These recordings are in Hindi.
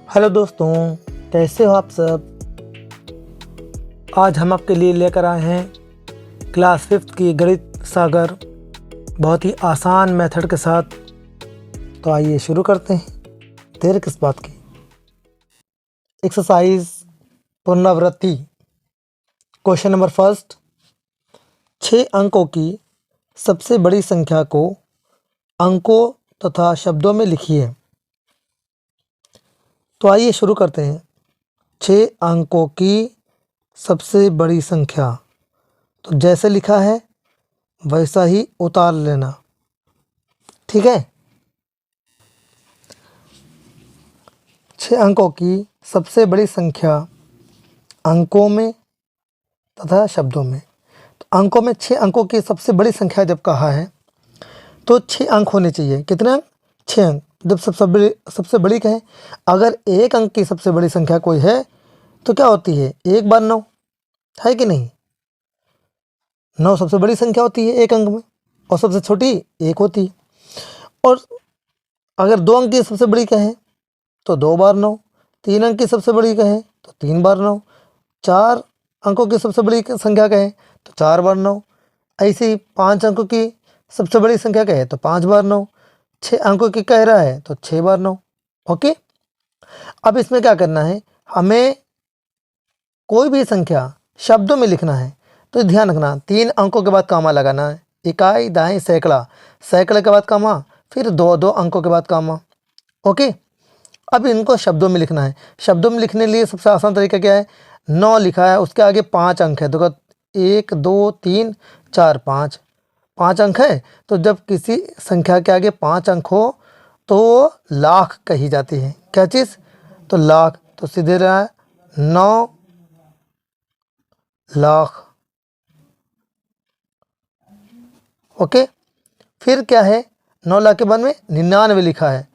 हेलो दोस्तों, कैसे हो आप सब। आज हम आपके लिए लेकर आए हैं क्लास 5th की गणित सागर बहुत ही आसान मेथड के साथ। तो आइए शुरू करते हैं, देर किस बात की। एक्सरसाइज पुनरावृत्ति। क्वेश्चन नंबर फर्स्ट, 6 अंकों की सबसे बड़ी संख्या को अंकों तथा शब्दों में लिखिए। तो आइए शुरू करते हैं। 6 अंकों की सबसे बड़ी संख्या, तो जैसे लिखा है वैसा ही उतार लेना, ठीक है। 6 अंकों की सबसे बड़ी संख्या अंकों में तथा शब्दों में। तो अंकों में 6 अंकों की सबसे बड़ी संख्या जब कहा है तो 6 अंक होने चाहिए। कितने अंक? 6 अंक। जब सबसे बड़ी कहें, अगर एक अंक की सबसे बड़ी संख्या कोई है तो क्या होती है? 1 बार 9, है कि नहीं? 9 सबसे बड़ी संख्या होती है एक अंक में, और सबसे छोटी 1 होती है। और अगर 2 अंक की सबसे बड़ी कहें तो 2 बार 9, 3 अंक की सबसे बड़ी कहें तो 3 बार 9, 4 अंकों की सबसे बड़ी संख्या कहें तो 4 बार 9, ऐसे ही 5 अंकों की सबसे बड़ी संख्या कहे तो 5 बार 9, 6 अंकों की कह रहा है तो 6 बार 9। ओके, अब इसमें क्या करना है, हमें कोई भी संख्या शब्दों में लिखना है तो ध्यान रखना 3 अंकों के बाद कामा लगाना है। इकाई, दहाई, सैकड़ा, सैकड़े के बाद कामा, फिर 2 अंकों के बाद कामा। ओके, अब इनको शब्दों में लिखना है। शब्दों में लिखने के लिए सबसे आसान तरीका क्या है? 9 लिखा है, उसके आगे 5 अंक है, तो 1 2 3 4 5 अंक है। तो जब किसी संख्या के आगे 5 अंक हो तो लाख कही जाती है। क्या चीज़? तो लाख। तो सीधे रहा है 9 लाख। ओके, फिर क्या है? 9 लाख के बाद में 99 लिखा है,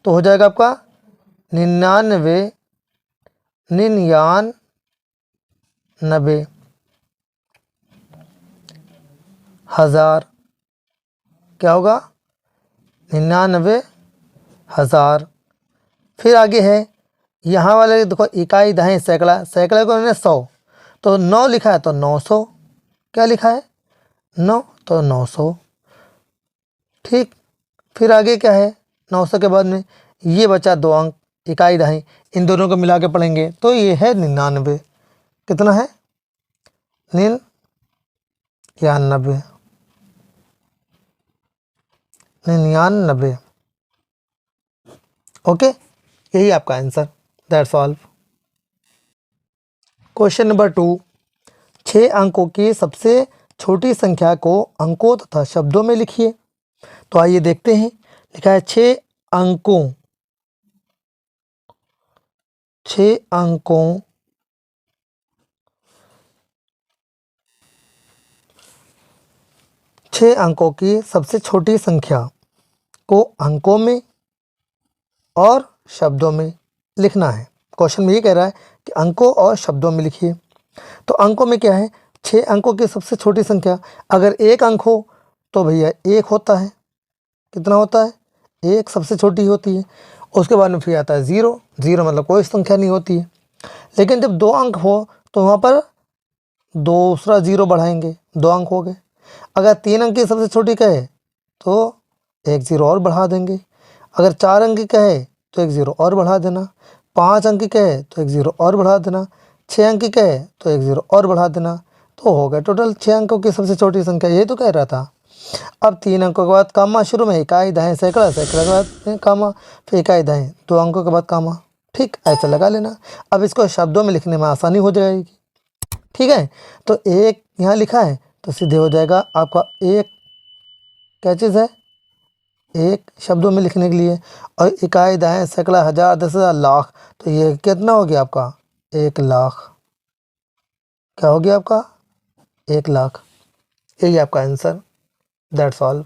तो हो जाएगा आपका 99 हज़ार। क्या होगा? 99,000। फिर आगे है यहाँ वाले, देखो इकाई, दहाई, सैकड़ा, सैकड़े को मैंने 100, तो 9 लिखा है तो 900। क्या लिखा है? 9, तो 900। ठीक, फिर आगे क्या है? 900 के बाद में ये बचा 2 अंक, इकाई, दहाई, इन दोनों को मिला के पढ़ेंगे तो ये है 99। कितना है? 99। 99। ओके, यही आपका answer. That's all. Question number 2, 6 अंकों की सबसे छोटी संख्या को अंकों तथा शब्दों में लिखिए। तो आइए देखते हैं। लिखा है 6 अंकों 6 अंकों 6 अंकों की सबसे छोटी संख्या को अंकों में और शब्दों में लिखना है। क्वेश्चन में ये कह रहा है कि अंकों और शब्दों में लिखिए। तो अंकों में क्या है? 6 अंकों की सबसे छोटी संख्या, अगर 1 अंक हो तो भैया 1 होता है। कितना होता है? 1 सबसे छोटी होती है। उसके बाद में फिर आता है 0, 0 मतलब कोई संख्या नहीं होती है। लेकिन जब 2 अंक हो तो वहाँ पर दूसरा 0 बढ़ाएंगे, 2 अंक हो गए। अगर 3 अंक की सबसे छोटी कहे तो 1 0 और बढ़ा देंगे। अगर 4 अंक की कहे तो 1 0 और बढ़ा देना। 5 अंक की कहे तो 1 0 और बढ़ा देना। 6 अंक की कहे तो 1 0 और बढ़ा देना। तो हो गया टोटल 6 अंकों की सबसे छोटी संख्या। ये तो कह रहा था। अब 3 अंकों के बाद कामा शुरू में, इकाई, दहाई, सैकड़ा, सैकड़ा के बाद कामा, फिर इकाई, दहाई, 2 अंकों के बाद कामा। ठीक, ऐसा लगा लेना। अब इसको शब्दों में लिखने में आसानी हो जाएगी। ठीक है, तो 1 यहाँ लिखा है तो सीधे हो जाएगा आपका 1। क्या चीज़ है? 1 शब्दों में लिखने के लिए। और इकाई, दहाई, सैकड़ा, हज़ार, 10,000, लाख, तो ये कितना हो गया आपका? 1 लाख। क्या हो गया आपका? 1 लाख। यही आपका आंसर। That's all.